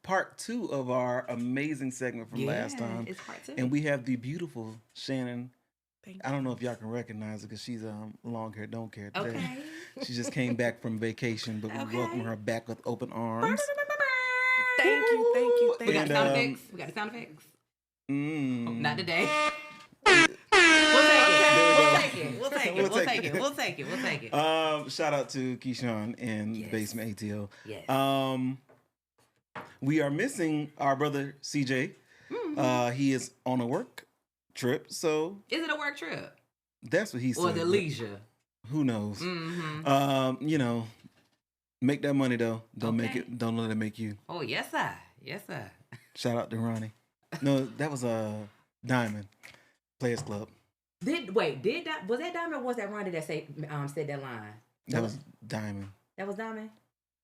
part 2 of our amazing segment from last time. It's part 2. And we have the beautiful Shannon. Thank I don't know if y'all can recognize her because she's long hair, don't care today. Okay. She just came back from vacation, but we Okay. welcome her back with open arms. Thank you. We got And, the sound effects. We got the sound effects. Oh, not today. We'll take it. Shout out to Keyshawn and the Basement ATL. Yes. We are missing our brother CJ. Mm-hmm. He is on a work trip, so Is it a work trip? that's what he said. Or the leisure? Who knows? Mm-hmm. Make that money though. Don't make Okay. it. Don't let it make you. Oh, yes, sir. Yes, sir. Shout out to Ronnie. No, that was Diamond Players Club. Was that Diamond or was that Ronnie that said that line? That was Diamond. That was Diamond?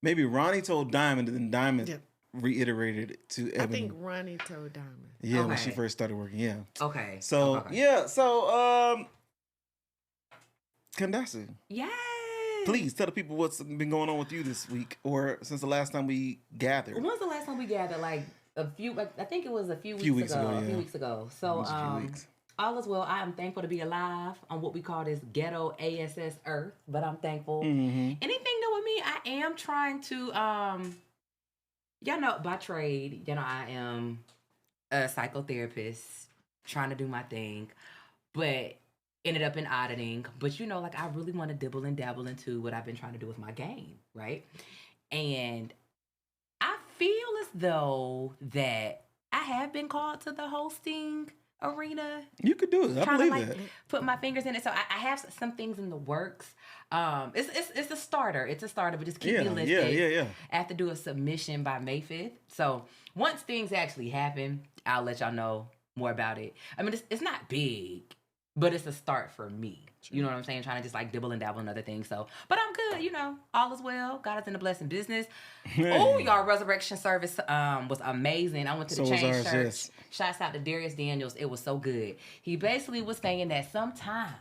Maybe Ronnie told Diamond, and then Diamond reiterated it to Ebony. I think Ronnie told Diamond. Yeah, when Okay. she first started working. Yeah. Okay. So Okay. Kandasi, Yes. please tell the people what's been going on with you this week, or since the last time we gathered. When's the last time we gathered? Like I think it was a few Few weeks ago. weeks ago, A few yeah. weeks ago. It So was a few weeks. all is well. I am thankful to be alive on what we call this ghetto ASS earth, but I'm thankful. Mm-hmm. Anything new with me, I am trying to y'all know by trade, I am a psychotherapist trying to do my thing, but ended up in auditing. But I really want to dibble and dabble into what I've been trying to do with my game, right? And I feel as though that I have been called to the hosting arena. You could do it. I Trying to believe that. put my fingers in it. So I have some things in the works. It's a starter. It's a starter, but just keep me listed. Yeah. I have to do a submission by May 5th. So once things actually happen, I'll let y'all know more about it. I mean, it's not big, but it's a start for me. You know what I'm saying? Trying to just like dibble and dabble in other things. So, but I'm good. All is well. God is in the blessing business. Oh, y'all, Resurrection service was amazing. I went to the So was Change ours, Church. yes. Shouts out to Darius Daniels. It was so good. He basically was saying that sometimes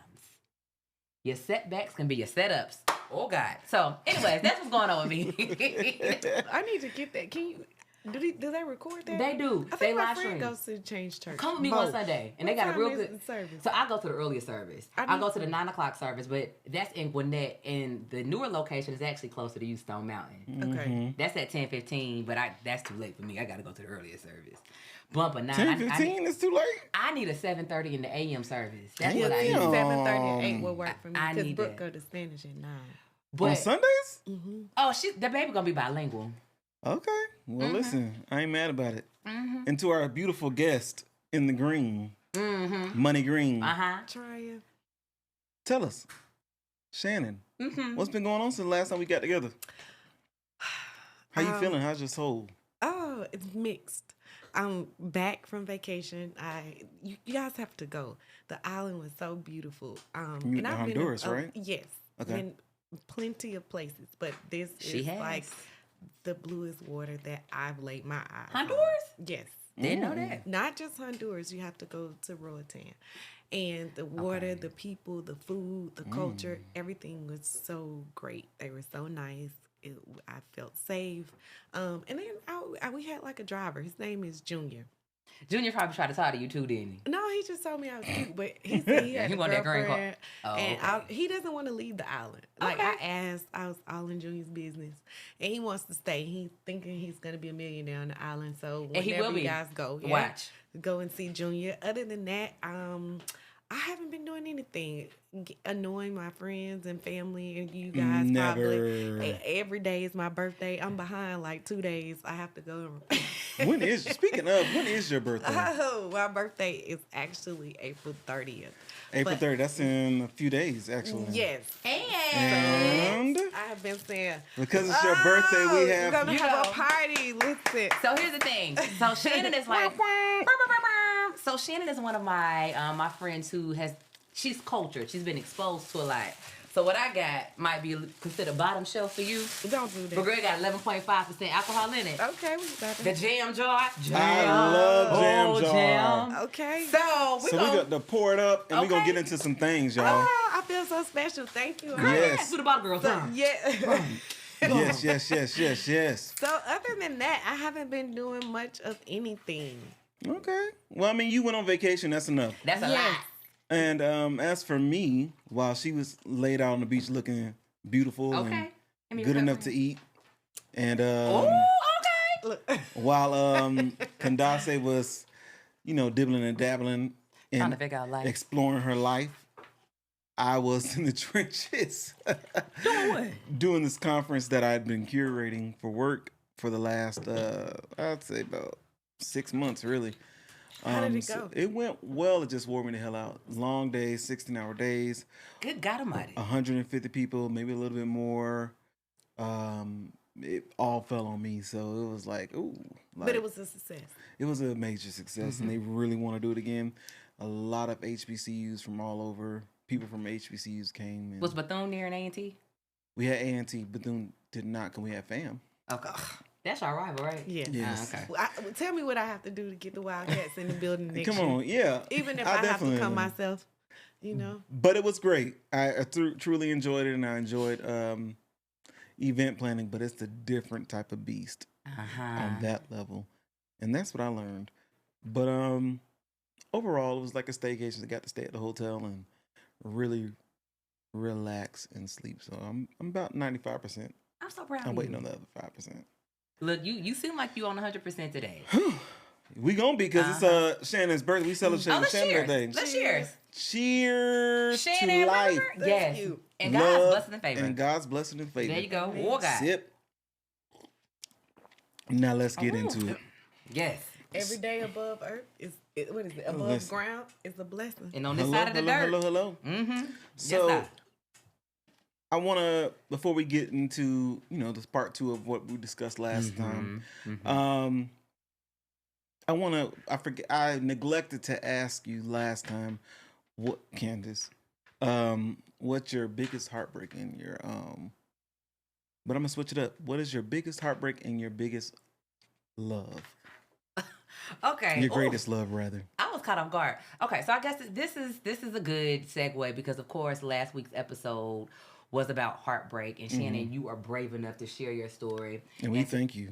your setbacks can be your setups. Oh God. So, anyways, that's what's going on with me. I need to get that. Can you? Do they record that? They do. I They think my live friend stream. goes to Change Church. Come with me one Sunday, and they got a real good service. So I go to the earlier service. I go to the 9:00 service, but that's in Gwinnett, and the newer location is actually closer to Stone Mountain. Okay. That's at 10:15, but that's too late for me. I got to go to the earlier service. Bumper 9. 10:15 is too late. I need a 7:30 in the AM service. That's Damn. what I need. 7:30 and 8 will work for me I because need Brooke that. go to Spanish at 9. But, On Sundays? Mm-hmm. oh, the baby gonna be bilingual. Okay. Well, listen, I ain't mad about it. Mm-hmm. And to our beautiful guest in the green, Money Green, Try it. tell us, Shannon, what's been going on since the last time we got together? How you feeling? How's your soul? Oh, it's mixed. I'm back from vacation. You guys have to go. The island was so beautiful. You went to Honduras, right? Yes. Okay. Been plenty of places, but this is like the bluest water that I've laid my eyes Honduras? on. Yes. Didn't know that. Not just Honduras. You have to go to Roatan. And the water, the people, the food, the culture, everything was so great. They were so nice. I felt safe. And then we had like a driver. His name is Junior. Junior probably tried to talk to you too, didn't he? No, he just told me I was cute, but he said he had He a wanted that green girlfriend, card. Oh, and okay. he doesn't want to leave the island. Like I was all in Junior's business, and he wants to stay. He's thinking he's gonna be a millionaire on the island. So And he whenever will be. you guys go, Watch. go and see Junior. Other than that, I haven't been doing anything. Annoying my friends and family and you guys. Never. Probably. Every day is my birthday. I'm behind like 2 days. I have to go. When is your birthday? Oh, my birthday is actually April 30th. April 3rd. That's in a few days, actually. Yes. And I have been saying, because it's your birthday, we we're have. gonna have a party. Listen. So here's the thing. So Shannon is like, so Shannon is one of my my friends who she's cultured. She's been exposed to a lot. So what I got might be considered bottom shelf for you. Don't do that. But girl got 11.5% alcohol in it. Okay, we got The it. jam jar. I love jam jar. Jam. Okay. So we got to pour it up, and we're going to Okay. get into some things, y'all. Oh, I feel so special. Thank you. Yes. Who the bottle girls So, are. yeah. Yes. So other than that, I haven't been doing much of anything. Okay. Well, I mean, you went on vacation. That's enough. That's a lot. And as for me, while she was laid out on the beach looking beautiful and good enough to eat, and while Candace was, dibbling and dabbling trying to figure out life, exploring her life, I was in the trenches doing this conference that I'd been curating for work for the last, I'd say about 6 months, really. How did it go? So it went well. It just wore me the hell out. Long days, 16-hour days. Good God Almighty. 150 people, maybe a little bit more. It all fell on me. So it was like, ooh. But it was a success. It was a major success, and they really want to do it again. A lot of HBCUs from all over. People from HBCUs came. And was Bethune near an A&T? We had A&T. Bethune did not, because we had FAM. Okay. That's our rival, right? Yes. Okay. Well, tell me what I have to do to get the Wildcats in the building next year. Come on, yeah. Even if I have to come myself, But it was great. I truly enjoyed it, and I enjoyed event planning, but it's a different type of beast on that level. And that's what I learned. But overall, it was like a staycation. I got to stay at the hotel and really relax and sleep. So I'm about 95%. I'm so proud of you. I'm waiting on the other 5%. Look, you seem like you on 100% today. We gonna be, because it's Shannon's birthday. We celebrating Shannon's birthday. Let's cheers. Cheers Shannon, to life. Yes. You. And God's blessing and favor. And God's blessing and favor. There you go. Oh, God. Sip. Now let's get into it. Yes. Every day above earth above ground is a blessing. And on this side of the dirt. Hello. Mm-hmm. So yes, I want to, before we get into, this part 2 of what we discussed last time, I neglected to ask you last time, Candace, what's your biggest heartbreak in your, but I'm going to switch it up. What is your biggest heartbreak and your biggest love? Okay. Your greatest love, rather. I was caught off guard. Okay, so I guess this is a good segue, because of course last week's episode was about heartbreak, and Shannon, you are brave enough to share your story. And we thank you.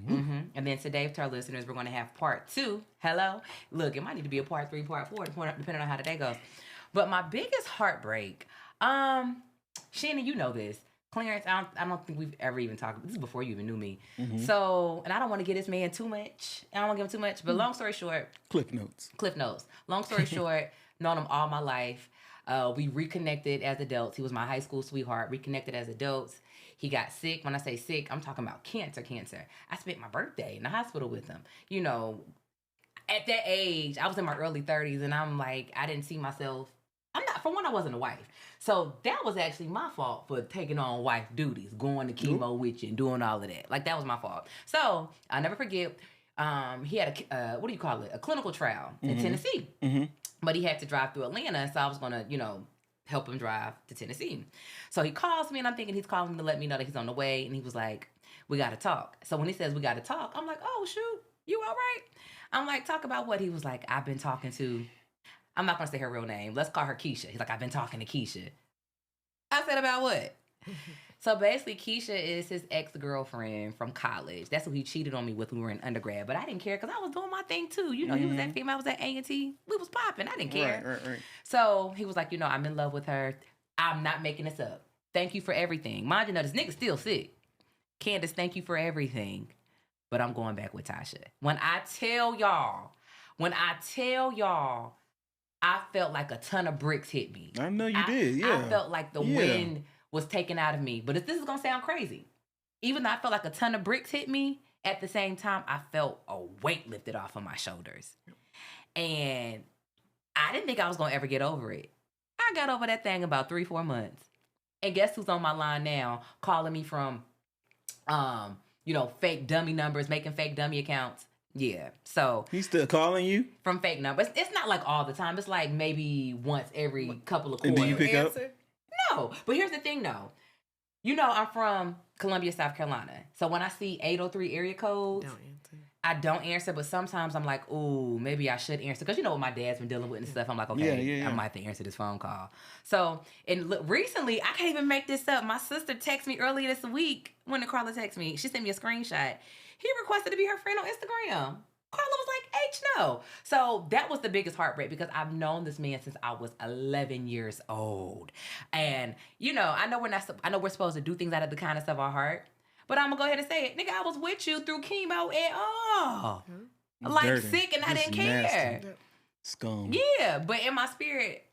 And then today, to our listeners, we're going to have part 2. Hello. Look, it might need to be a part 3, part 4, depending on how the day goes. But my biggest heartbreak, Shannon, you know this. Clarence, I don't think we've ever even talked. This is before you even knew me. So, and I don't want to give this man too much. I don't want to give him too much. But long story short. Cliff notes. Long story short, known him all my life. We reconnected as adults. He was my high school sweetheart. Reconnected as adults. He got sick. When I say sick, I'm talking about cancer. I spent my birthday in the hospital with him. At that age, I was in my early 30s, and I'm like, I didn't see myself. For one, I wasn't a wife. So that was actually my fault for taking on wife duties, going to chemo with you and doing all of that. Like, that was my fault. So I'll never forget, he had a clinical trial in Tennessee. But he had to drive through Atlanta, so I was going to, help him drive to Tennessee. So he calls me, and I'm thinking he's calling me to let me know that he's on the way. And he was like, we got to talk. So when he says we got to talk, I'm like, oh, shoot, you all right? I'm like, talk about what? He was like, I've been talking to... I'm not going to say her real name. Let's call her Keisha. He's like, I've been talking to Keisha. I said, about what? So basically, Keisha is his ex-girlfriend from college. That's who he cheated on me with when we were in undergrad. But I didn't care, because I was doing my thing too. He was at FEMA, I was at A&T. We was popping. I didn't care. Right. So he was like, I'm in love with her. I'm not making this up. Thank you for everything. Mind you, this nigga's still sick. Candace, thank you for everything. But I'm going back with Tasha. When I tell y'all, I felt like a ton of bricks hit me. I know you did, yeah. I felt like the wind was taken out of me. But this is going to sound crazy. Even though I felt like a ton of bricks hit me, at the same time, I felt a weight lifted off of my shoulders. And I didn't think I was going to ever get over it. I got over that thing in about 3-4 months. And guess who's on my line now, calling me from, fake dummy numbers, making fake dummy accounts. Yeah, so... He's still calling you? From fake numbers. It's not like all the time. It's like maybe once every couple of quarters. And do you pick up? No, but here's the thing, though. I'm from Columbia, South Carolina. So when I see 803 area codes, I don't answer, but sometimes I'm like, ooh, maybe I should answer. Because you know what my dad's been dealing with and stuff. I'm like, okay, I might have to answer this phone call. So, and look, recently, I can't even make this up. My sister texted me earlier this week. When Carla texted me, she sent me a screenshot. He requested to be her friend on Instagram. Carla was like, H no. So that was the biggest heartbreak because I've known this man since I was 11 years old. And, you know, I know we're supposed to do things out of the kindness of our heart. But I'm gonna go ahead and say it. Nigga, I was with you through chemo and like dirty. Sick and I didn't care. Scum. Yeah, but in my spirit,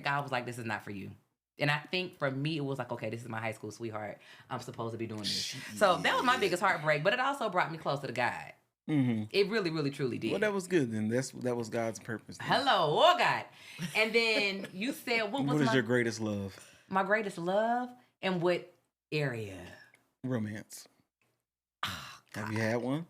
God was like, this is not for you. And I think for me, it was like, okay, this is my high school sweetheart. I'm supposed to be doing this. So that was my biggest heartbreak, but it also brought me closer to God. Mm-hmm. It really, really, truly did. Well, that was good then. That was God's purpose. Then. Hello, oh God. And then you said, what is your greatest love? My greatest love? In what area? Romance. Oh, have you had one?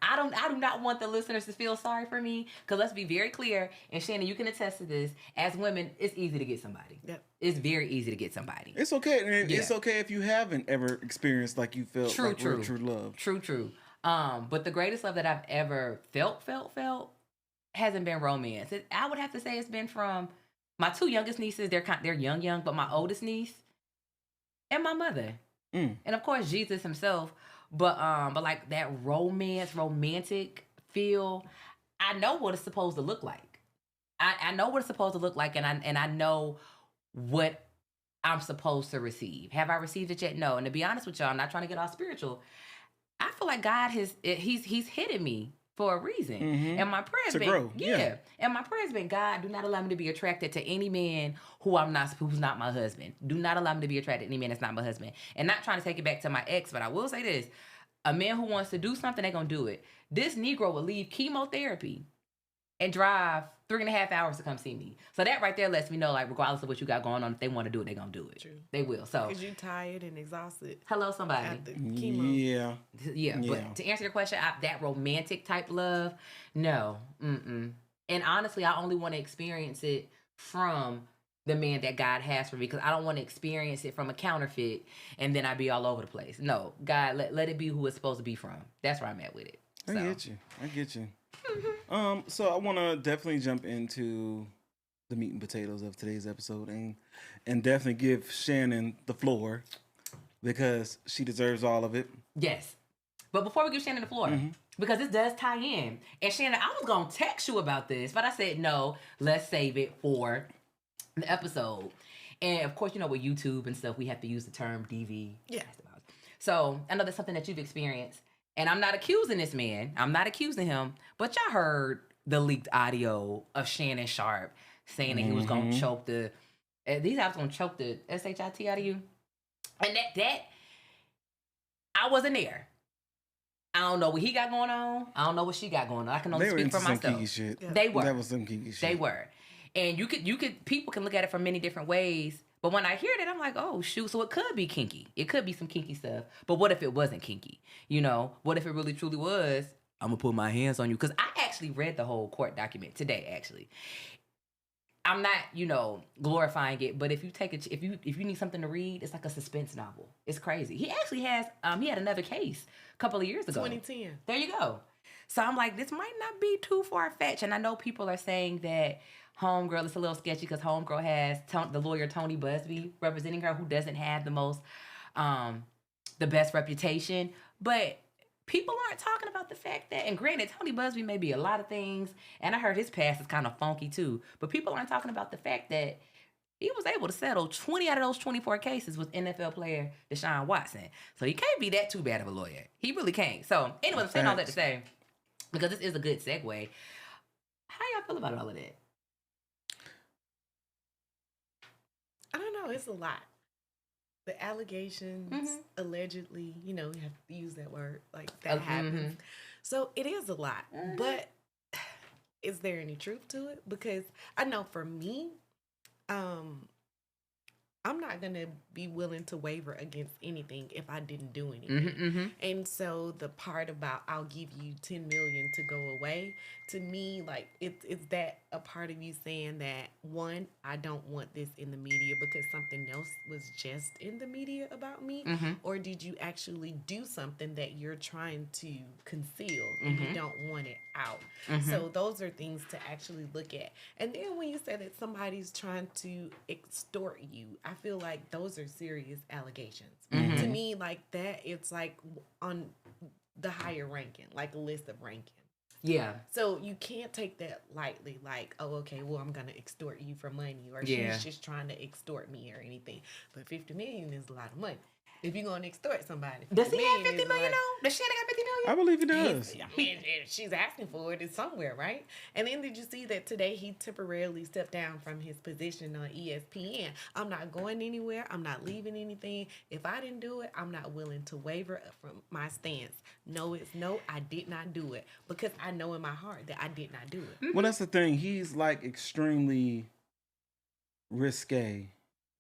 I do not want the listeners to feel sorry for me, because let's be very clear, and Shannon, you can attest to this. As women, it's easy to get somebody. Yep. It's very easy to get somebody. It's okay. It's okay if you haven't ever experienced like you felt true love. True. But the greatest love that I've ever felt hasn't been romance. I would have to say it's been from my two youngest nieces. They're young, but my oldest niece and my mother. And of course Jesus himself, but like that romantic feel, I know what it's supposed to look like. I know what it's supposed to look like, and I know what I'm supposed to receive. Have I received it yet? No. And to be honest with y'all, I'm not trying to get all spiritual. I feel like God he's hitting me for a reason. Mm-hmm. And my prayers been grow. Yeah. And my prayers been, God, do not allow me to be attracted to any man who's not my husband. Do not allow me to be attracted to any man that's not my husband. And not trying to take it back to my ex, but I will say this. A man who wants to do something, they're gonna do it. This Negro will leave chemotherapy and drive 3.5 hours to come see me. So that right there lets me know, like, regardless of what you got going on, if they want to do it, they're gonna do it. True. They will. So because you're tired and exhausted. Hello, somebody. After chemo. Yeah. But to answer your question, that romantic type love, no. And honestly, I only want to experience it from the man that God has for me, because I don't want to experience it from a counterfeit and then I be all over the place. No, God, let it be who it's supposed to be from. That's where I'm at with it. So. I get you. Mm-hmm. So I want to definitely jump into the meat and potatoes of today's episode and definitely give Shannon the floor because she deserves all of it. Yes. But before we give Shannon the floor, because this does tie in, and Shannon, I was going to text you about this, but I said, no, let's save it for the episode. And of course, you know, with YouTube and stuff, we have to use the term DV. Yeah. So I know that's something that you've experienced. And I'm not accusing this man. I'm not accusing him. But y'all heard the leaked audio of Shannon Sharpe saying that he was going to choke the... these guys going to choke the SHIT out of you. And that... I wasn't there. I don't know what he got going on. I don't know what she got going on. I can only speak for myself. Kinky shit. Yeah. They were. That was some kinky shit. They were. And people can look at it from many different ways. But when I hear that, I'm like, oh, shoot. So it could be kinky. It could be some kinky stuff. But what if it wasn't kinky? You know, what if it really truly was? I'm going to put my hands on you. Because I actually read the whole court document today, actually. I'm not, you know, glorifying it. But if you take it, if you need something to read, it's like a suspense novel. It's crazy. He actually has, he had another case a couple of years ago. 2010. There you go. So I'm like, this might not be too far-fetched. And I know people are saying that Homegirl is a little sketchy because Homegirl has the lawyer Tony Busby representing her, who doesn't have the best reputation. But people aren't talking about the fact that, and granted, Tony Busby may be a lot of things, and I heard his past is kind of funky too, but people aren't talking about the fact that he was able to settle 20 out of those 24 cases with NFL player Deshaun Watson. So he can't be that too bad of a lawyer. He really can't. So anyway, I'm saying all that to say, because this is a good segue, how y'all feel about all of that? I don't know. It's a lot. The allegations, allegedly, you know, you have to use that word, like that happens. So it is a lot. But is there any truth to it? Because I know for me, I'm not going to be willing to waver against anything if I didn't do anything. And so the part about I'll give you 10 million to go away, to me, like, it's that a part of you saying that, one, I don't want this in the media because something else was just in the media about me? Or did you actually do something that you're trying to conceal and you don't want it out? So those are things to actually look at. And then when you say that somebody's trying to extort you, I feel like those are serious allegations. To me, like that, it's like on the higher ranking, like a list of ranking. Yeah. So you can't take that lightly, like, oh, okay, well, I'm going to extort you for money, or she's just trying to extort me or anything. But 50 million is a lot of money. If you're going to extort somebody. Does he have 50 million though? Does Shannon got 50 million? I believe he does. I mean, if she's asking for it, it's somewhere, right? And then did you see that today he temporarily stepped down from his position on ESPN? I'm not going anywhere. I'm not leaving anything. If I didn't do it, I'm not willing to waver from my stance. No, it's no, I did not do it. Because I know in my heart that I did not do it. Well, that's the thing. He's like extremely risque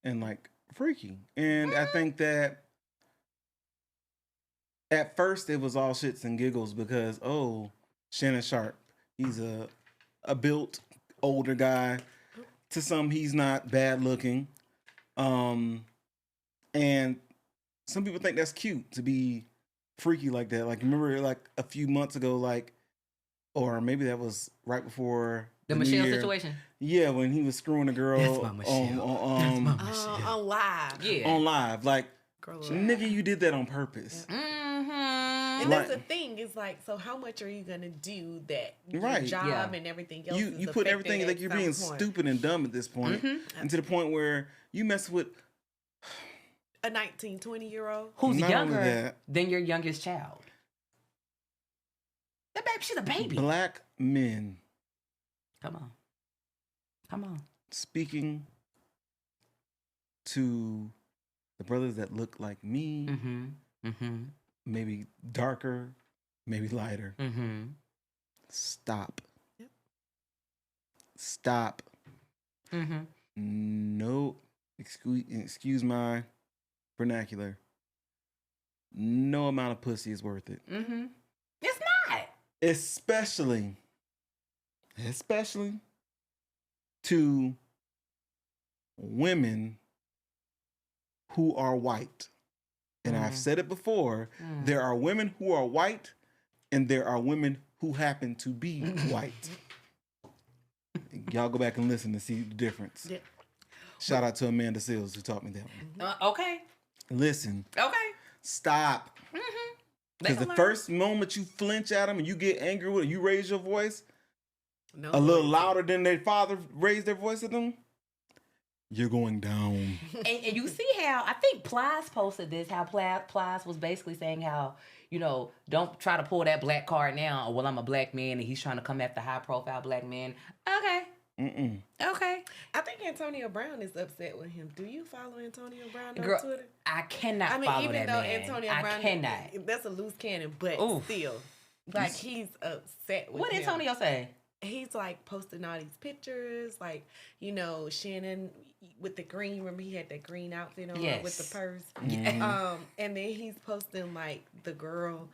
and like freaky. And I think that at first it was all shits and giggles because, oh, Shannon Sharpe, he's a built older guy. To some, he's not bad looking. And some people think that's cute to be freaky like that. Like, remember like a few months ago, like, or maybe that was right before the Michelle situation. Yeah, when he was screwing a girl on live. Yeah. On live. Like, nigga, you did that on purpose. Yeah. And that's the thing. It's like, so how much are you gonna do that your job and everything else? You put everything like you're being stupid and dumb at this point, and to the point where you mess with a 19, 20-year-old who's younger than your youngest child. That baby, she's a baby. Black men. Come on. Speaking to the brothers that look like me. Maybe darker, maybe lighter. Stop. Yep. Stop. No, excuse my vernacular. No amount of pussy is worth it. It's not. Especially to women who are white. And I've said it before, there are women who are white and there are women who happen to be white. Y'all go back and listen to see the difference. Yeah. Shout out to Amanda Seals who taught me that one. Okay. Listen. Okay. Stop. Because the first moment you flinch at them and you get angry with them, you raise your voice a little louder than their father raised their voice at them, you're going down. And you see how, I think Plies posted this, how Plies was basically saying how, you know, don't try to pull that black card now, or well, I'm a black man and he's trying to come after high profile black men. Okay. Okay. I think Antonio Brown is upset with him. Do you follow Antonio Brown on Twitter? I cannot follow that man. Antonio Brown, cannot. That's a loose cannon, but still. Like, he's upset with him. What did Antonio say? He's like posting all these pictures, like, you know, Shannon with the green. Remember he had that green outfit on with the purse. And then he's posting like the girl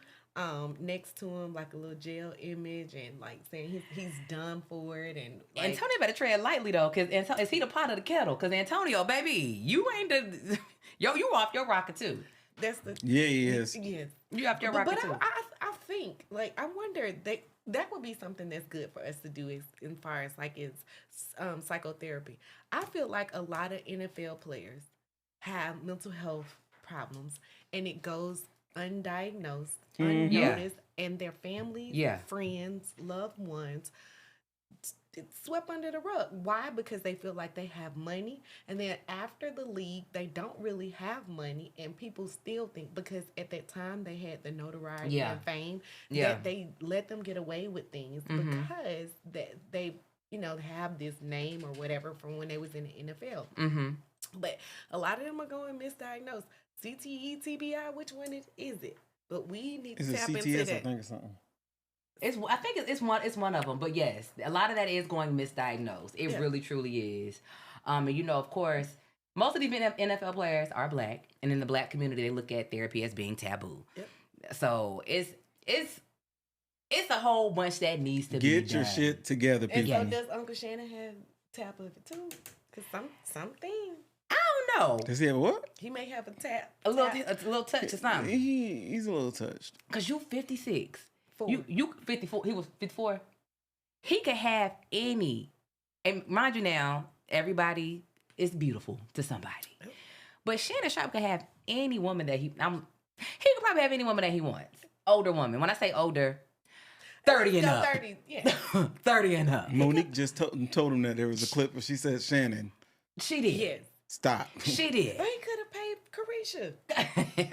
next to him, like a little jail image, and like saying he's done for it. And like, Antonio better tread lightly though, because is he the pot of the kettle? Because Antonio, baby, you ain't you off your rocker too. That's the he is. Yes, you off your rocker too. I think like I wonder that would be something that's good for us to do as far as like is psychotherapy. I feel like a lot of NFL players have mental health problems and it goes undiagnosed, unnoticed, and their families, friends, loved ones, it's swept under the rug. Why? Because they feel like they have money, and then after the league, they don't really have money, and people still think because at that time they had the notoriety and fame that they let them get away with things because that they have this name or whatever from when they was in the NFL. But a lot of them are going misdiagnosed. CTE, TBI, which one is it? But we need to tap into that. I think it's something. I think it's one of them, but yes, a lot of that is going misdiagnosed. It really truly is. And of course, Most of these NFL players are black, and in the black community, they look at therapy as being taboo. Yep. So it's a whole bunch that needs to be done. Get your shit together, people. And so does Uncle Shannon have tap of it too? Because something. I don't know. Does he have a what? He may have a tap. A little touch or something. He's a little touched. Cause you 56. You 54. He was 54. He could have any. And mind you now, everybody is beautiful to somebody. But Shannon Sharpe could have any woman that he could probably have any woman that he wants. Older woman. When I say older, 30 and up. 30, yeah. 30 and up. Monique just told him that there was a clip where she said, Shannon. She did. Yes. Stop. She did. But he could have paid Carisha.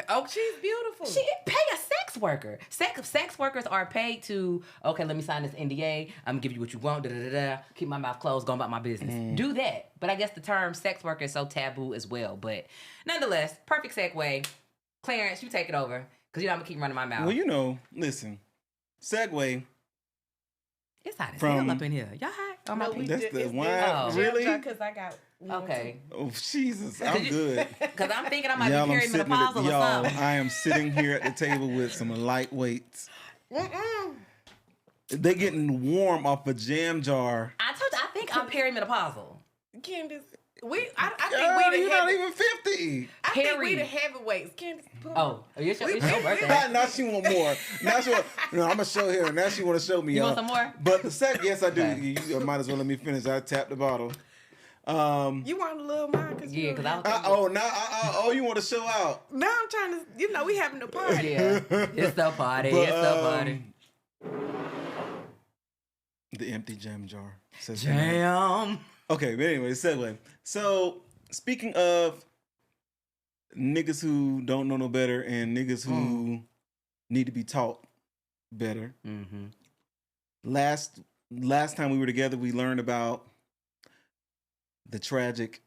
Oh, she's beautiful. She pay a sex worker. Sex workers are paid to, okay, let me sign this NDA. I'm gonna give you what you want. Keep my mouth closed, going about my business. Do that. But I guess the term sex worker is so taboo as well. But nonetheless, perfect segue. Clarence, you take it over. Because I'm gonna keep running my mouth. Well, listen. Segue. It's hot as hell up in here. Y'all hot? Oh, my that's the wine. Really? Because I got... Okay. Oh, Jesus. I'm good. Because I'm thinking I might be perimenopausal or something. I am sitting here at the table with some lightweights. They getting warm off a jam jar. I told you, I think I'm perimenopausal. Candace, I think you're not even 50. I think we the heavyweights. Candace, it's your birthday. Now she want more. Now she want, I'm going to show her. Now she want to show me. You want some more? But yes, I do. Okay. You might as well let me finish. I tapped the bottle. You want a little mine? Yeah, because I was you want to show out? Now I'm trying to, we having a party. Yeah, it's the party. It's the party. The empty jam jar. Says jam. Okay, but anyway, segue. So, speaking of niggas who don't know no better and niggas who need to be taught better, last time we were together, we learned about the tragic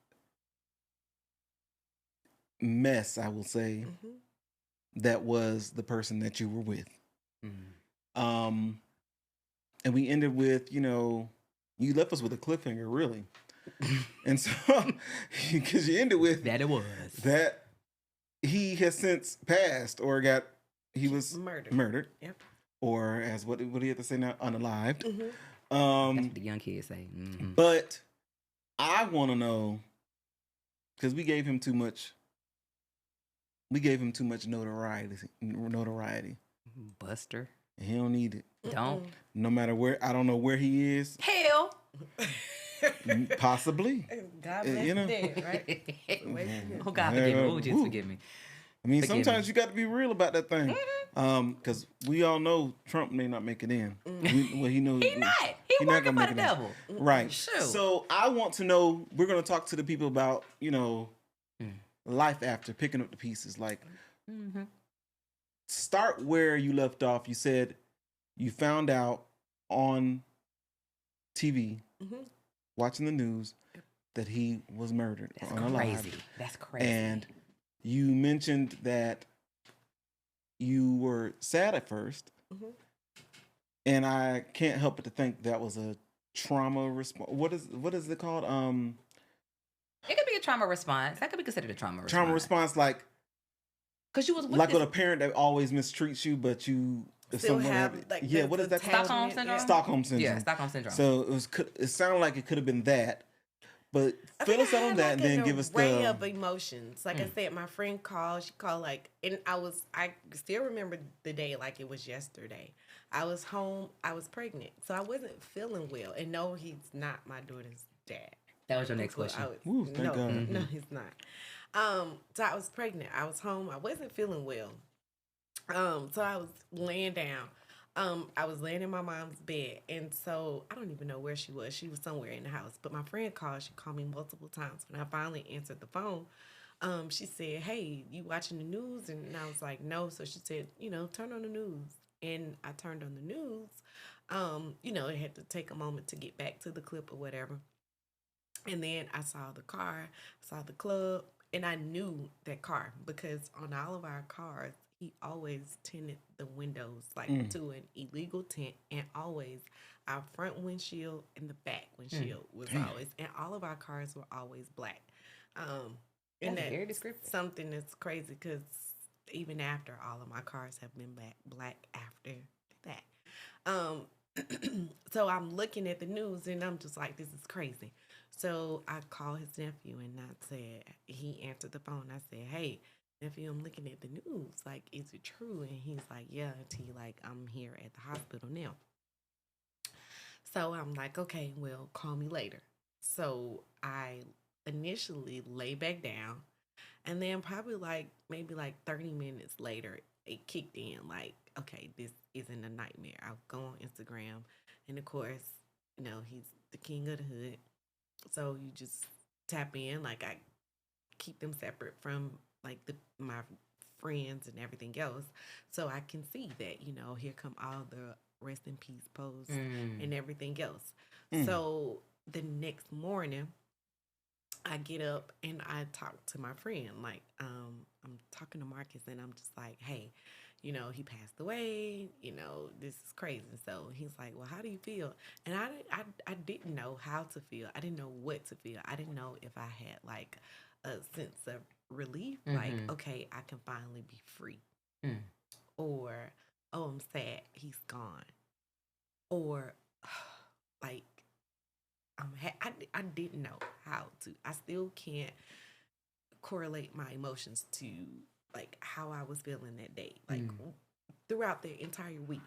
mess, I will say, that was the person that you were with. And we ended with, you left us with a cliffhanger, really. And so, because you ended with that he has since passed or he was murdered. Yep. Or as what do you have to say now? Unalived. That's what the young kids say. But I want to know, because we gave him too much notoriety. Buster. And he don't need it. Don't. No matter where, I don't know where he is. Hell. Possibly. God bless you dead, right? Oh, God forgive me. Oh, just forgive me. I mean, sometimes you got to be real about that thing. Because we all know Trump may not make it in. He knows. He not. He working for the devil. Right. Shoot. So I want to know, we're going to talk to the people about, life after, picking up the pieces. Like, start where you left off. You said you found out on TV, watching the news, that he was murdered. That's crazy. That's crazy. And you mentioned that you were sad at first, and I can't help but to think that was a trauma response. What is it called? It could be a trauma response. That could be considered a trauma response. Trauma response, like, because you was with a parent that always mistreats you, but you still have what is that? Stockholm syndrome. Stockholm syndrome. Yeah, Stockholm syndrome. So it sounded like it could have been that. But fill us on that and then give us the array of emotions. Like I said, my friend called. She called and I still remember the day like it was yesterday. I was home. I was pregnant, so I wasn't feeling well. And no, he's not my daughter's dad. That was your next question. Thank God. No, he's not. So I was pregnant. I was home. I wasn't feeling well. So I was laying down. I was laying in my mom's bed, and so I don't even know where she was. She was somewhere in the house. But my friend called. She called me multiple times. When I finally answered the phone, she said, "Hey, you watching the news?" And I was like, "No." So she said, "Turn on the news." And I turned on the news. It had to take a moment to get back to the clip or whatever. And then I saw the car, saw the club, and I knew that car because on all of our cars, he always tinted the windows to an illegal tint, and always our front windshield and the back windshield was always, and all of our cars were always black. And That's very that's descriptive. something that's crazy because even after all of my cars have been black after that. So I'm looking at the news and I'm just like, this is crazy. So I called his nephew and I said, he answered the phone. I said, hey, nephew, I'm looking at the news. Like, is it true? And he's like, yeah, T, like, I'm here at the hospital now. So I'm like, okay, well, call me later. So I initially lay back down, and then probably maybe 30 minutes later, it kicked in. Like, okay, this isn't a nightmare. I'll go on Instagram, and of course, he's the king of the hood. So you just tap in. Like, I keep them separate from my friends and everything else, so I can see that here come all the rest in peace posts and everything else. So the next morning, I get up and I talk to my friend. Like, I'm talking to Marcus and I'm just like, hey, he passed away. This is crazy. So he's like, well, how do you feel? And I didn't know how to feel. I didn't know what to feel. I didn't know if I had like a sense of relief, like, okay, I can finally be free, or oh, I'm sad he's gone, or like I didn't know how to. I still can't correlate my emotions to like how I was feeling that day, like throughout the entire week.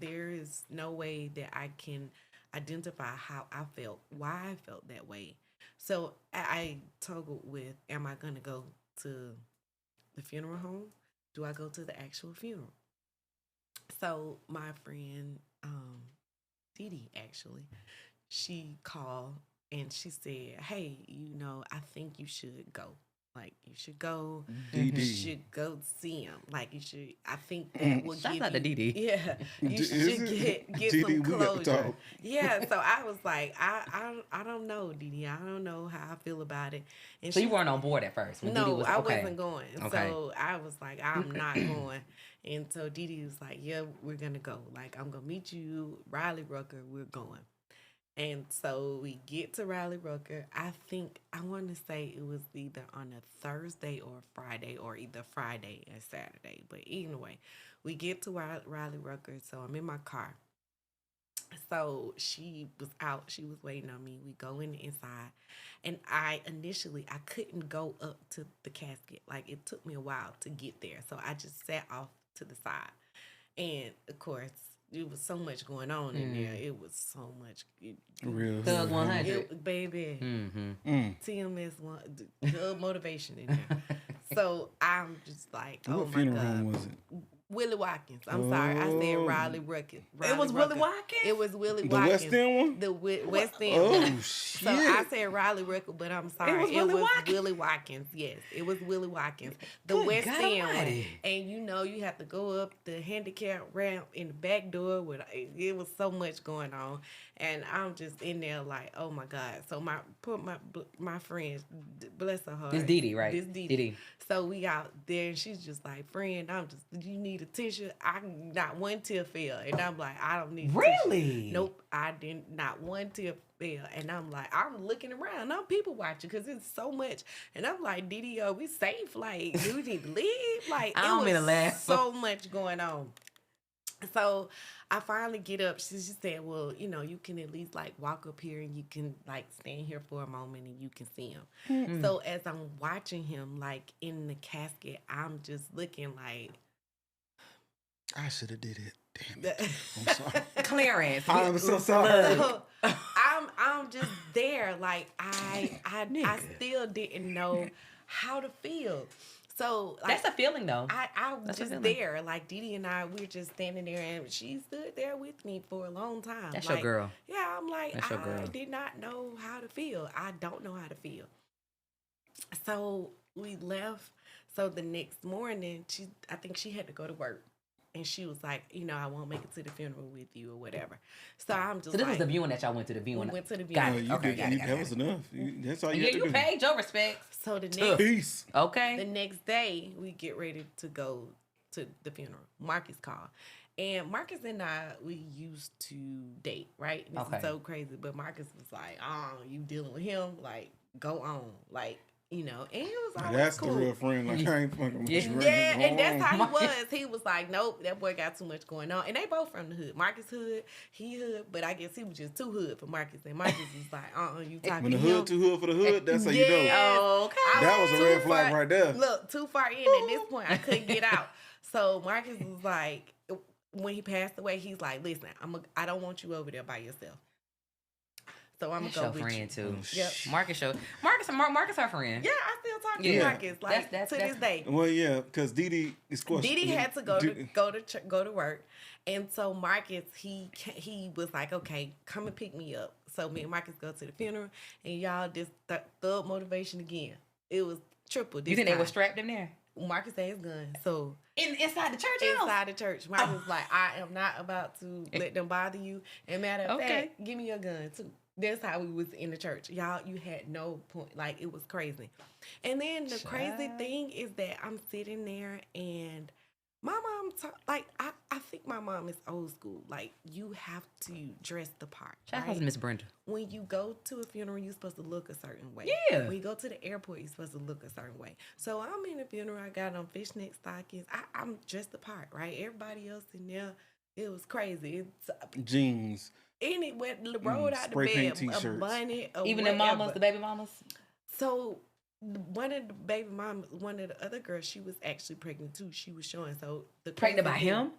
There is no way that I can identify how I felt, why I felt that way. So I toggled with, am I going to go to the funeral home? Do I go to the actual funeral? So my friend, Dee Dee, actually, she called and she said, hey, I think you should go. Like, you should go. You should go see him. Like, you should. I think that will give you. Shout out to Dee Dee. Yeah, you should get some closure. Yeah. So I was like, I don't know, Dee Dee. I don't know how I feel about it. And so you weren't on board at first. When no, Dee Dee was, I okay. wasn't going. Okay. So I was like, I'm not going. And so Dee Dee was like, yeah, we're gonna go. Like, I'm gonna meet you, Riley Rucker. We're going. And so we get to Riley Rucker. I want to say it was either on a Thursday or Friday, or either Friday and Saturday. But anyway, we get to Riley Rucker. So I'm in my car. So she was out. She was waiting on me. We go inside. And I couldn't go up to the casket. Like, it took me a while to get there. So I just sat off to the side. And, of course, it was so much going on in there. It was so much. Real Thug 100. Baby. TMS Thug motivation in there. So I'm just like, oh what my funeral God. home was it? Willie Watkins. I'm sorry. I said Riley Rucker. It was Willie Watkins? It was Willie The Watkins. West End one? The West End one. Oh, shit. So I said Riley Rucker, but I'm sorry. It was Willie Watkins. Yes, it was Willie Watkins. The Good West God End one. Almighty. And you have to go up the handicap ramp in the back door. It was so much going on. And I'm just in there like, oh my God. So my friend, bless her heart. This Dee Dee, right? This Dee Dee. So we out there and she's just like, friend, do you need a tissue? Not one tear fell. And I'm like, I don't need a Really? tissue. Nope, I didn't. Not one tear fell. And I'm like, I'm looking around. I'm people watching because it's so much. And I'm like, Dee Dee, we safe? Like, do we need to leave? Like, I don't mean to laugh. So much going on. So I finally get up. She said, well, you can at least like walk up here and you can like stand here for a moment and you can see him. So as I'm watching him like in the casket, I'm just looking like, I should have did it. Damn it. I'm sorry. Clarence. I'm so sorry. So, I'm just there. Like I still didn't know how to feel. So like, that's a feeling though. I was just there. Like Dee Dee and I, we were just standing there and she stood there with me for a long time. That's like, your girl. Yeah, I'm like, That's your girl. I did not know how to feel. I don't know how to feel. So we left. So the next morning, I think she had to go to work. And she was like, I won't make it to the funeral with you or whatever. So I'm just So this was the viewing that y'all went to, the viewing. We went to the Got viewing. it. Okay, got it. That was enough. That's all you Yeah, had to you do. paid your respects. So the next Peace. Okay. The next day, we get ready to go to the funeral. Marcus called. And Marcus and I, we used to date, right? And this is so crazy. But Marcus was like, "Oh, you dealing with him? Like, go on, like." You know, and he was always that's cool. the real friend. Like, I ain't fucking with you. Yeah, and that's how he was. He was like, nope, that boy got too much going on. And they both from the hood. Marcus hood, he hood, but I guess he was just too hood for Marcus. And Marcus was like, you talking when the to him. hood too hood for the hood, that's how you know. Oh, okay. That was a red flag right there. Look, too far in at this point. I couldn't get out. So Marcus was like, when he passed away, he's like, listen, I don't want you over there by yourself. So I'm gonna go with friend you. too. Yep. Marcus our friend. Yeah, I still talk to Marcus like to this day. Well, yeah, because Didi is questionable. Didi had to go to work, and so Marcus he was like, okay, come and pick me up. So me and Marcus go to the funeral, and y'all just thug motivation again. It was triple. You think they were strapped in there? Marcus had his gun, so inside the church. Inside the church, Marcus was like, I am not about to let them bother you. And matter of fact, give me your gun too. That's how we was in the church. Y'all, you had no point. Like, it was crazy. And then the crazy thing is that I'm sitting there and my mom, I think my mom is old school. Like, you have to dress the part. Shout out to Miss Brenda. When you go to a funeral, you're supposed to look a certain way. Yeah. When you go to the airport, you're supposed to look a certain way. So I'm in a funeral. I got on fishnet stockings. I'm dressed the part, right? Everybody else in there, it was crazy. It's jeans. Anywhere, rolled out the bed, a bunny, even whatever. the baby mamas. So one of the baby mamas, one of the other girls, she was actually pregnant too. She was showing. So pregnant by him.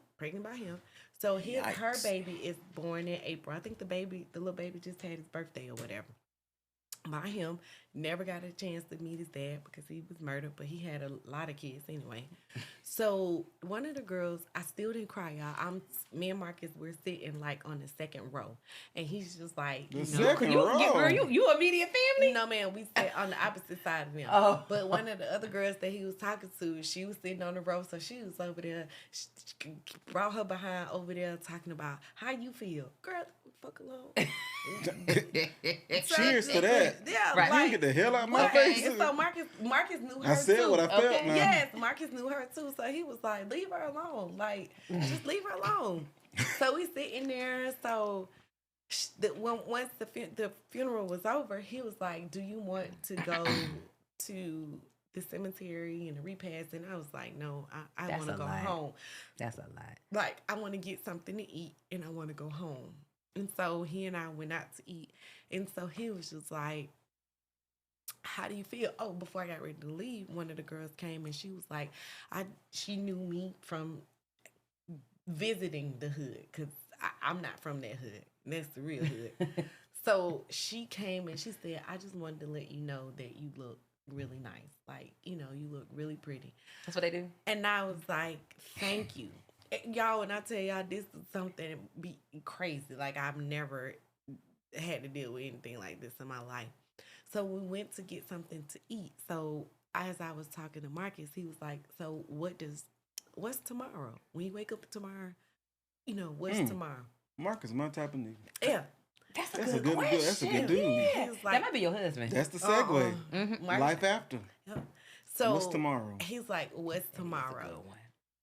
So her baby is born in April. I think the little baby just had his birthday or whatever. By him, never got a chance to meet his dad because he was murdered, but he had a lot of kids anyway. So one of the girls, I still didn't cry, y'all. Me and Marcus, we're sitting like on the second row, and he's just like, you immediate family? No, man, we sat on the opposite side of him. Oh. But one of the other girls that he was talking to, she was sitting on the row, so she was over there. She brought her behind over there talking about how you feel, girl. Fuck alone. Cheers to that. Yeah, right. Like, get the hell out of my face. And so Marcus knew her. I said too. what I felt. Now. Yes, Marcus knew her too. So he was like, "Leave her alone. Like, just leave her alone." So we sitting there. So once the funeral was over, he was like, "Do you want to go to the cemetery and the repast?" And I was like, "No, I want to go home." That's a lot. Like, I want to get something to eat and I want to go home. And so he and I went out to eat. And so he was just like, how do you feel? Oh, before I got ready to leave, one of the girls came and she was like, she knew me from visiting the hood because I'm not from that hood. That's the real hood. So she came and she said, I just wanted to let you know that you look really nice. Like, you look really pretty. That's what they do? And I was like, thank you. Y'all, when I tell y'all this is something be crazy. Like, I've never had to deal with anything like this in my life. So we went to get something to eat. So as I was talking to Marcus, he was like, so what's tomorrow? When you wake up tomorrow, what's tomorrow? Marcus, my type of nigga. Yeah. That's a good question. That's a good dude. Yeah. Like, that might be your husband. That's the segue. Life after. Yep. So what's tomorrow? He's like, what's tomorrow?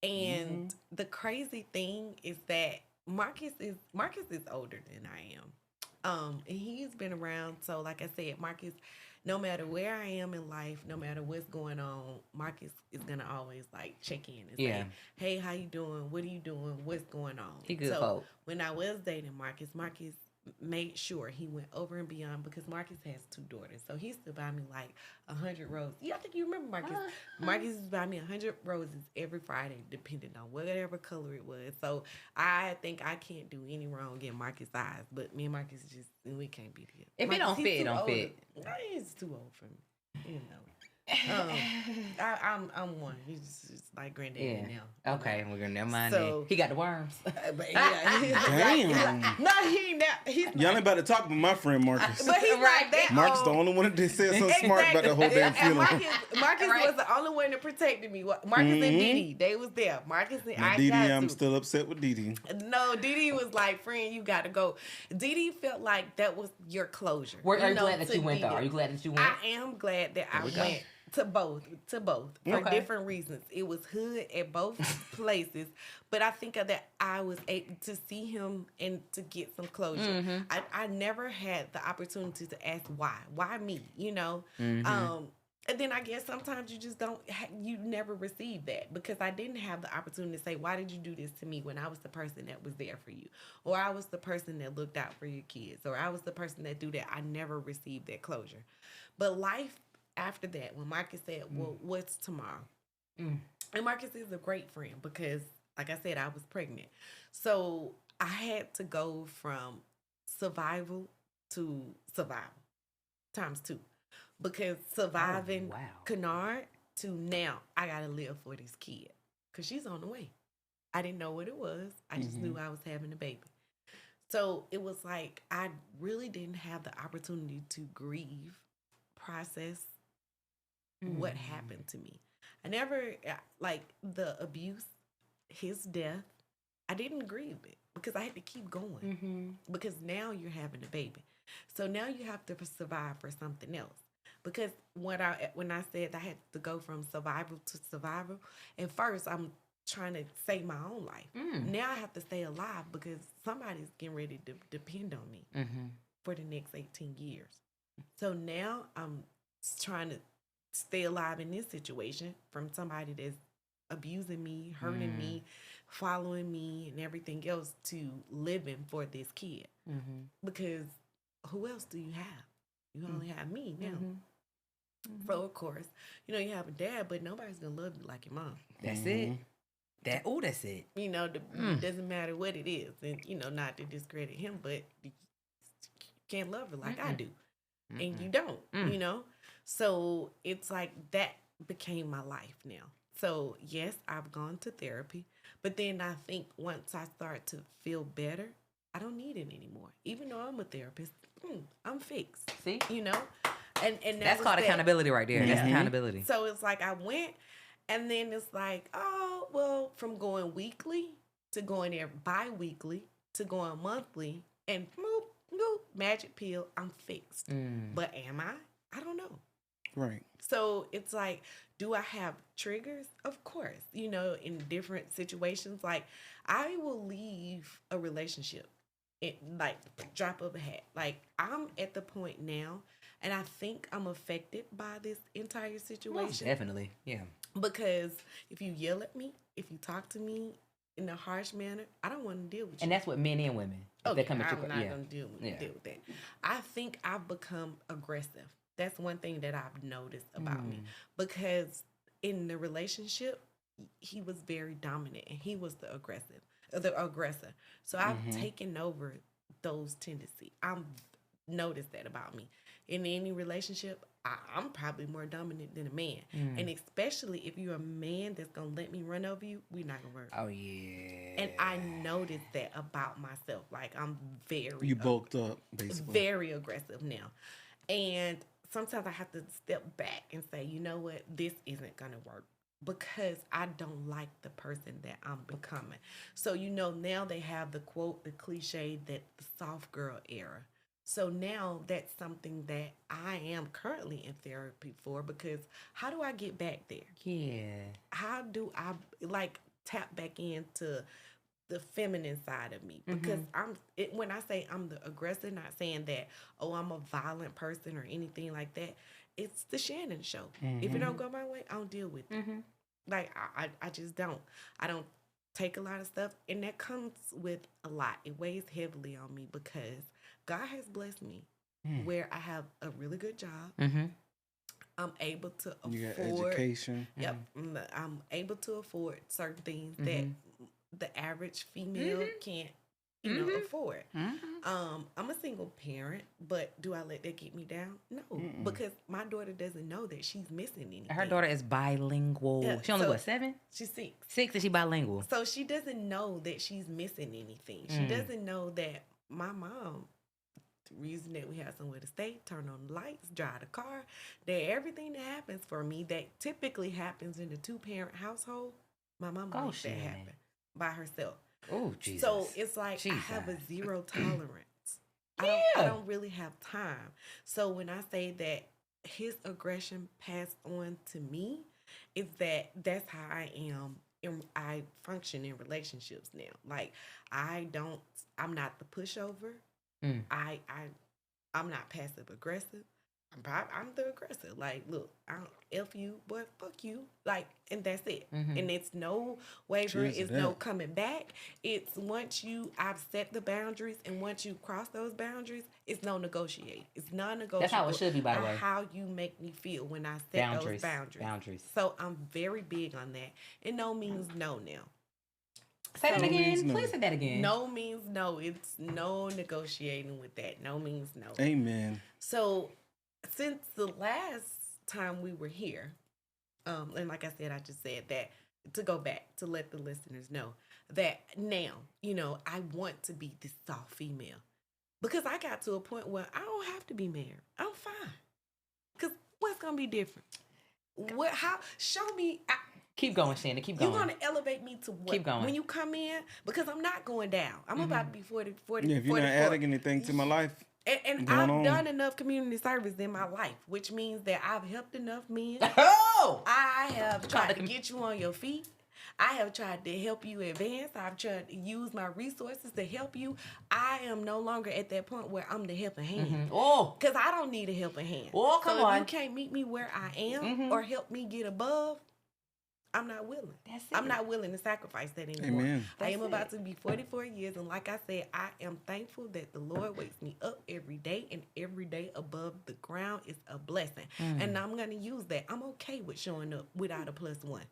And the crazy thing is that Marcus is older than I am. And he's been around. So like I said, Marcus, no matter where I am in life, no matter what's going on, Marcus is gonna always like check in and say, hey, how you doing? What are you doing? What's going on? He good so folk. When I was dating Marcus made sure he went over and beyond because Marcus has 2 daughters. So he used to buy me like 100 roses. Yeah, I think you remember Marcus. Marcus used to buy me 100 roses every Friday, depending on whatever color it was. So I think I can't do any wrong in Marcus' eyes. But me and Marcus we can't be together. If Marcus, it don't fit, it don't fit. He's too old for me, I'm one. He's just like granddaddy now. Okay, we're gonna never mind so, that. He got the worms. But damn. No, he not. Y'all ain't about to talk about my friend Marcus. But he's right. That Marcus the only one that said something smart about the whole damn funeral. Marcus was the only one that protected me. Marcus and Didi, they was there. Marcus and Didi, I'm still upset with Didi. No, Didi was like, friend, you got to go. Didi felt like that was your closure. Are you glad that you went though? Are you glad that you went? I am glad that I went to both for different reasons. It was hood at both places, but I think that I was able to see him and to get some closure. I never had the opportunity to ask why me, you know. And then I guess sometimes you just don't, you never receive that because I didn't have the opportunity to say, why did you do this to me when I was the person that was there for you? Or I was the person that looked out for your kids. Or I was the person that do that. I never received that closure. But life after that, when Marcus said, well, what's tomorrow? And Marcus is a great friend because, like I said, I was pregnant. So I had to go from survival to survival times 2. Because surviving Kennard to now, I got to live for this kid. Because she's on the way. I didn't know what it was. I just knew I was having a baby. So it was like I really didn't have the opportunity to grieve, process what happened to me. I never, like the abuse, his death, I didn't grieve it because I had to keep going. Because now you're having a baby. So now you have to survive for something else. Because when I said I had to go from survival to survival, at first I'm trying to save my own life. Now I have to stay alive because somebody's getting ready to depend on me for the next 18 years. So now I'm trying to stay alive in this situation from somebody that's abusing me, hurting me, following me, and everything else to living for this kid. Because who else do you have? You only have me now. So, of course, you know, you have a dad, but nobody's going to love you like your mom. That's it. That's it. You know, it doesn't matter what it is. And, you know, not to discredit him, but you can't love her like I do. And you don't, you know? So it's like that became my life now. So, yes, I've gone to therapy. But then I think once I start to feel better, I don't need it anymore. Even though I'm a therapist, I'm fixed. See? You know? And that's called accountability right there. That's accountability. So it's like I went, and then it's like, oh, well, from going weekly to going there bi-weekly to going monthly, and magic pill, I'm fixed. But am I? I don't know. Right. So it's like, do I have triggers? Of course. You know, in different situations, like I will leave a relationship. Like drop of a hat. Like I'm at the point now, and I think I'm affected by this entire situation. Most definitely, yeah. Because if you yell at me, if you talk to me in a harsh manner, I don't want to deal with you. And that's what men and women. I'm not going to deal with that. I think I've become aggressive. That's one thing that I've noticed about me. Because in the relationship, he was very dominant, and he was the aggressor. So I've taken over those tendencies. I've noticed that about me. In any relationship, I'm probably more dominant than a man. And especially if you're a man that's going to let me run over you, we're not going to work. Oh, yeah. And I noticed that about myself. Like, I'm very... You bulked up, basically. Very aggressive now. And sometimes I have to step back and say, you know what? This isn't going to work. Because I don't like the person that I'm becoming. So, you know, now they have the quote, the cliche, that the soft girl era. So now that's something that I am currently in therapy for, because how do I get back there? Yeah. How do I, like, tap back into the feminine side of me? Because when I say I'm the aggressor, not saying that, oh, I'm a violent person or anything like that. It's the Shannon show. If it don't go my way, I don't deal with it. Like, I just don't. I don't take a lot of stuff. And that comes with a lot. It weighs heavily on me because God has blessed me where I have a really good job. I'm able to afford. You got education. Yep. I'm able to afford certain things that the average female can't, you know, afford. I'm a single parent, but do I let that get me down? No, because my daughter doesn't know that she's missing anything. Her daughter is bilingual. Yeah, she only, 7? She's 6. 6, and she bilingual. So she doesn't know that she's missing anything. She doesn't know that my mom, the reason that we have somewhere to stay, turn on the lights, drive the car, that everything that happens for me that typically happens in a 2-parent household, my mom makes that happen by herself. Oh, Jesus. So it's like I have a zero tolerance. I don't really have time. So when I say that his aggression passed on to me is that's how I am. I function in relationships now. Like I'm not the pushover. I'm not passive aggressive. I'm the aggressor. Like, look, I don't F you, boy, fuck you. Like, and that's it. And it's no wavering, it's no coming back. It's I've set the boundaries, and once you cross those boundaries, it's no negotiate. It's non-negotiable. That's how it should be, by the way. How you make me feel when I set those boundaries. So I'm very big on that. And no means no now. Say that again. Please say that again. No means no. It's no negotiating with that. No means no. Amen. So since the last time we were here, and like I said, I just said that to go back to let the listeners know that now, I want to be this soft female because I got to a point where I don't have to be married. I'm fine. Because what's going to be different? Show me. Keep going, Shannon. Keep going. You're going to elevate me to what? Keep going. When you come in, because I'm not going down. I'm about to be 40. Yeah, if you're not adding anything to my life. And I've done enough community service in my life, which means that I've helped enough men. Oh! I have tried to get you on your feet. I have tried to help you advance. I've tried to use my resources to help you. I am no longer at that point where I'm the helping hand. Oh! Because I don't need a helping hand. Oh, come on. If you can't meet me where I am or help me get above, I'm not willing. That's it. I'm not willing to sacrifice that anymore. Amen. I am about to be 44 years, and like I said, I am thankful that the Lord wakes me up every day, and every day above the ground is a blessing. And I'm going to use that. I'm okay with showing up without a +1.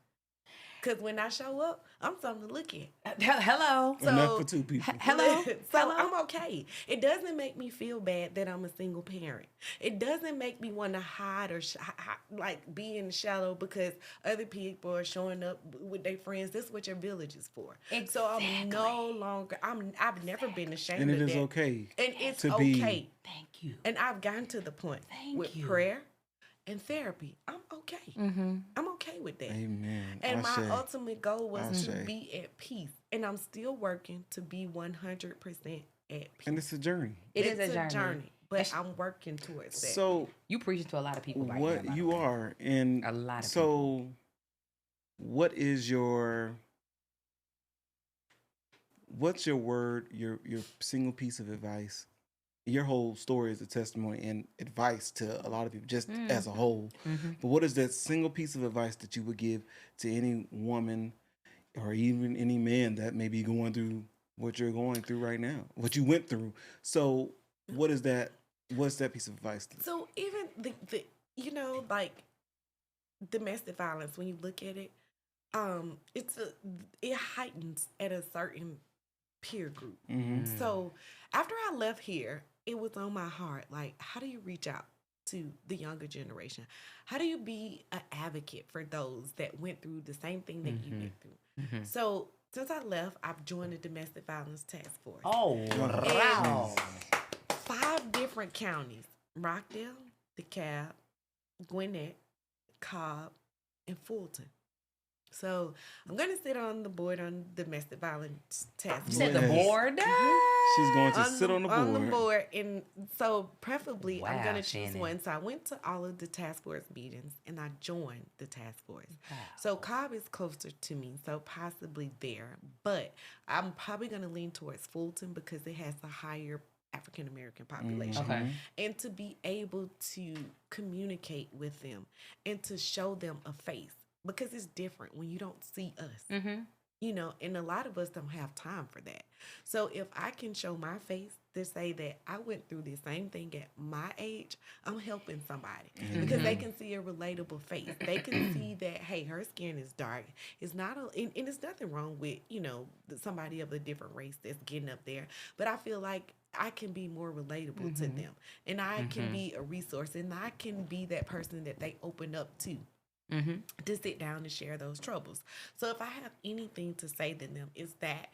Because when I show up, I'm something to look at. Hello. Enough for two people. Hello. So I'm okay. It doesn't make me feel bad that I'm a single parent. It doesn't make me want to hide or be in the shadow because other people are showing up with their friends. This is what your village is for. Exactly. So I'm no longer. I've never been ashamed And of it is that. okay. And it's to okay. be. Thank you. And I've gotten to the point with prayer and therapy. I'm okay. I'm okay with that. Amen. And my ultimate goal was to be at peace. And I'm still working to be 100% at peace. And it's a journey. It's a journey. But I'm working towards that. So you preaching to a lot of people right what now. you are. And a lot of people. What's your word, your single piece of advice? Your whole story is a testimony and advice to a lot of people, just as a whole. But what is that single piece of advice that you would give to any woman or even any man that may be going through what you're going through right now, what you went through? So what is that? What's that piece of advice? So even the like domestic violence, when you look at it, it heightens at a certain peer group. So after I left here, it was on my heart, like, how do you reach out to the younger generation? How do you be an advocate for those that went through the same thing that you went through? So since I left, I've joined the Domestic Violence Task Force. Oh, wow. 5 different counties: Rockdale, DeKalb, Gwinnett, Cobb, and Fulton. So I'm going to sit on the board on Domestic Violence Task Force. You said the board? She's going to sit on the board. On the board. And so preferably I'm going to choose Shannon. one. So I went to all of the task force meetings and I joined the task force. Wow. So Cobb is closer to me, so possibly there. But I'm probably going to lean towards Fulton because it has a higher African American population. Okay. And to be able to communicate with them and to show them a face. Because it's different when you don't see us, and a lot of us don't have time for that. So if I can show my face to say that I went through the same thing at my age, I'm helping somebody because they can see a relatable face. They can see that, hey, her skin is dark. It's not, and it's nothing wrong with, somebody of a different race that's getting up there. But I feel like I can be more relatable to them, and I can be a resource, and I can be that person that they open up to. To sit down and share those troubles. So if I have anything to say to them, is that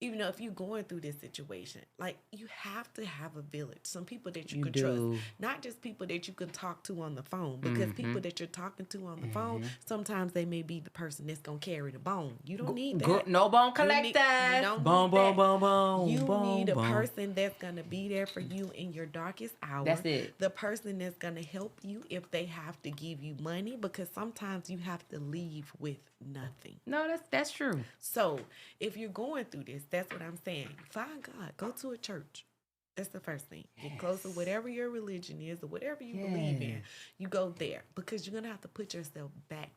even though if you're going through this situation, like you have to have a village, some people that you can do. trust, not just people that you can talk to on the phone, because people that you're talking to on the phone, sometimes they may be the person that's gonna carry the bone. You don't need that. No bone collectors. You don't Boom, need that. boom, boom, boom. You boom, need a boom. person that's gonna be there for you in your darkest hour. That's it. The person that's gonna help you if they have to give you money, because sometimes you have to leave with nothing. No, that's true. So if you're going through this, that's what I'm saying. Find God. Go to a church. That's the first thing. Get close to whatever your religion is or whatever you believe in. You go there because you're going to have to put yourself back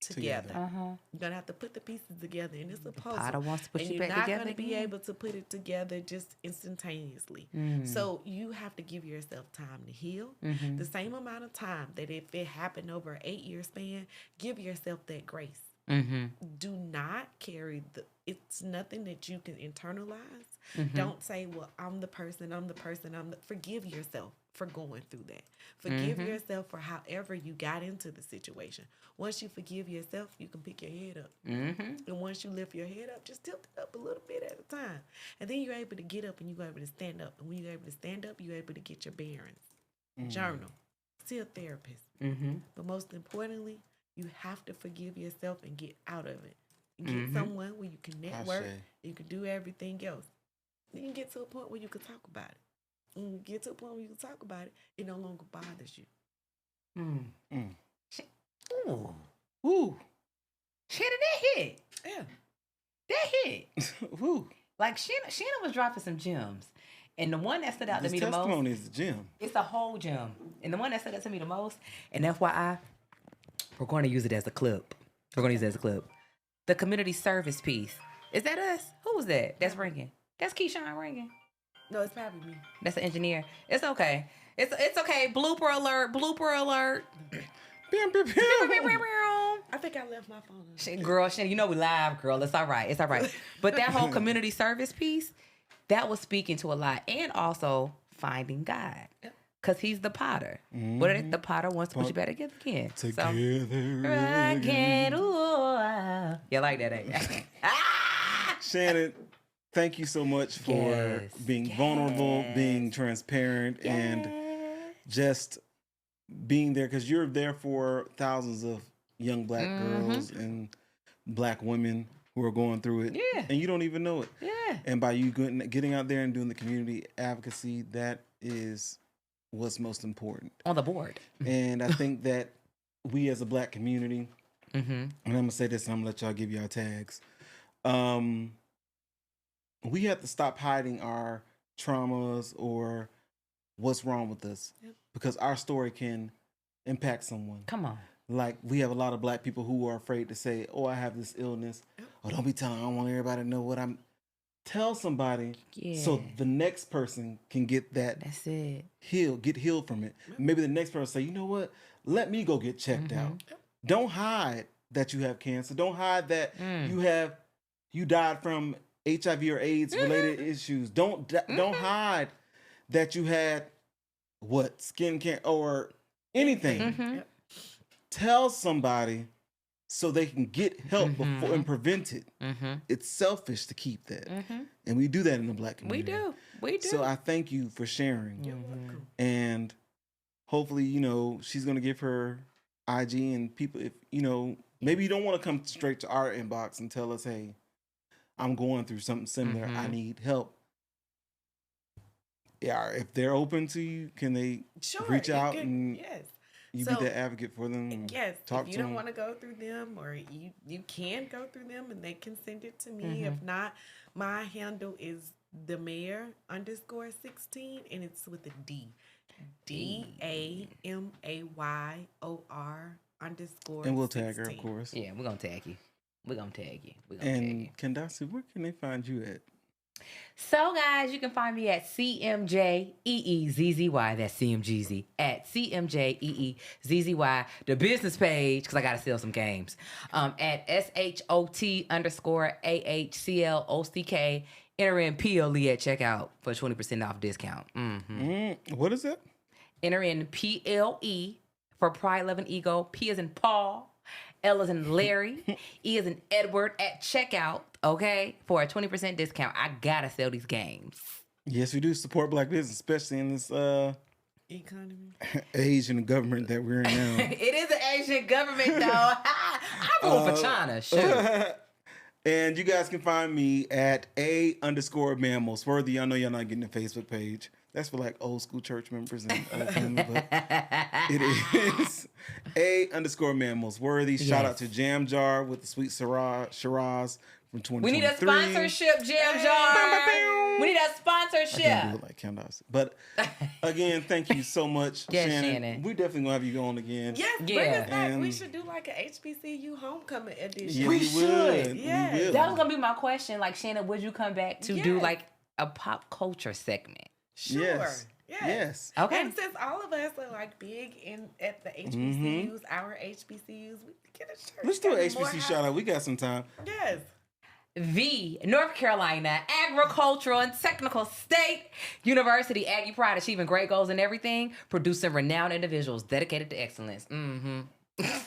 together. You're going to have to put the pieces together, and it's a puzzle. Potter wants to put and you you're back not together going to be again. able to put it together just instantaneously. So you have to give yourself time to heal. The same amount of time that if it happened over an 8-year span, give yourself that grace. Do not carry it's nothing that you can internalize. Don't say, well, I'm the person. Forgive yourself for going through that. Forgive yourself for however you got into the situation. Once you forgive yourself, you can pick your head up. And once you lift your head up, just tilt it up a little bit at a time. And then you're able to get up and you're able to stand up. And when you're able to stand up, you're able to get your bearings. Journal. See a therapist. But most importantly, you have to forgive yourself and get out of it. Get someone where you can network, you can do everything else. Then you get to a point where you can talk about it. When you get to a point where you can talk about it, it no longer bothers you. Ooh. Shannon, that hit. Yeah. That hit. Woo. Like Shannon was dropping some gems. And the one that stood out to me the most. Testimony is the gem. It's a whole gem. And the one that stood out to me the most, and FYI, we're going to use it as a clip. The community service piece. Is that us? Who was that? That's ringing. That's Keyshawn ringing. No, it's probably me. That's the engineer. It's okay. It's okay. Blooper alert. I think I left my phone on. Girl, Shannon, you know we live, girl. It's all right. But that whole community service piece, that was speaking to a lot. And also finding God. Because he's the potter. But the potter wants to put you back together again. Again. Ooh. You like that, ain't you? Shannon, thank you so much for being vulnerable, being transparent, and just being there, because you're there for thousands of young Black girls and Black women who are going through it, and you don't even know it. And by you getting out there and doing the community advocacy, that is what's most important. On the board. And I think that we as a Black community, and I'm going to say this, and I'm going to let y'all give y'all tags. We have to stop hiding our traumas or what's wrong with us, because our story can impact someone. Come on. Like, we have a lot of Black people who are afraid to say, oh, I have this illness. Oh, don't be telling, I don't want everybody to know what I'm. Tell somebody so the next person can get that. That's it. Get healed from it. Maybe the next person say, you know what? Let me go get checked out. Don't hide that you have cancer. Don't hide that you died from HIV or AIDS related issues. Don't hide that you had skin cancer or anything. Tell somebody so they can get help before and prevent it. It's selfish to keep that. And we do that in the Black community. We do. So I thank you for sharing. You're welcome. And hopefully, she's going to give her IG, and people, if, maybe you don't want to come straight to our inbox and tell us, hey, I'm going through something similar. I need help. Yeah, if they're open to you, can they reach out and you be the advocate for them? Yes. Talk if you to don't them. want to go through them, or you can go through them and they can send it to me. If not, my handle is Damayor_16, and it's with a D. DAMAYOR_16. And we'll tag her, of course. Yeah, we're going to tag you. And Candace, where can they find you at? So, guys, you can find me at CMJEEZZY. That's CMGZ. At CMJEEZZY. The business page, because I got to sell some games. At SHOT_AHCLOCK. Enter in PLE at checkout for 20% off discount. What is it? Enter in PLE for Pride, Love, and Ego. P as in Paul. L as in Larry. E as in Edward at checkout okay, for a 20% discount. I gotta sell these games. Yes, we do support Black business, especially in this economy Asian government that we're in now. It is an Asian government, though. I vote for China. Sure. And you guys can find me at _man_most_worthy. I know y'all not getting a Facebook page. That's for like old school church members and other family, but it is _man_most_worthy. Shout out to Jam Jar with the sweet Shiraz from 2023. We need a sponsorship, Jam Jar. We need a sponsorship. I can't do it like countdowns. But again, thank you so much, yes, Shannon. We definitely gonna have you on again. Yes, bring us back. We should do like an HBCU homecoming edition. Yeah, we should. Yeah, we will. That was gonna be my question. Like, Shannon, would you come back to do like a pop culture segment? Sure. Yes. Okay. And since all of us are like big at the HBCUs, our HBCUs, we could get a church. Let's do an HBCU shout out. We got some time. Yes. The North Carolina Agricultural and Technical State University, Aggie Pride, achieving great goals in everything, producing renowned individuals dedicated to excellence.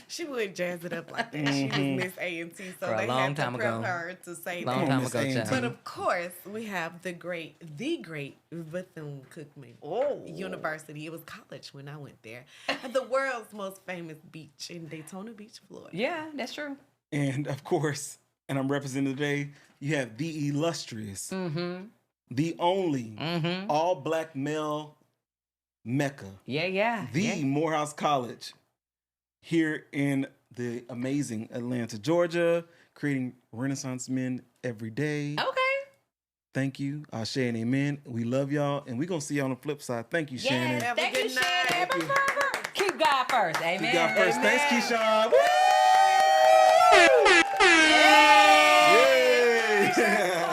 She would jazz it up like that. She was Miss A&T, so For a they long had to time prep ago. her to say Long that. time ago, child. But of course, we have the great Bethune-Cookman University. It was college when I went there. The world's most famous beach in Daytona Beach, Florida. Yeah, that's true. And of course, and I'm representing today, you have the illustrious, the only all black male Mecca. The Morehouse College here in the amazing Atlanta, Georgia, creating Renaissance men every day. Okay. Thank you. Ashe and amen. We love y'all, and we're going to see you on the flip side. Thank you, Shannon. Thank you, Shannon. Keep God first. Amen. Keep God first. Amen. Thanks, Keyshawn. Woo! Yay!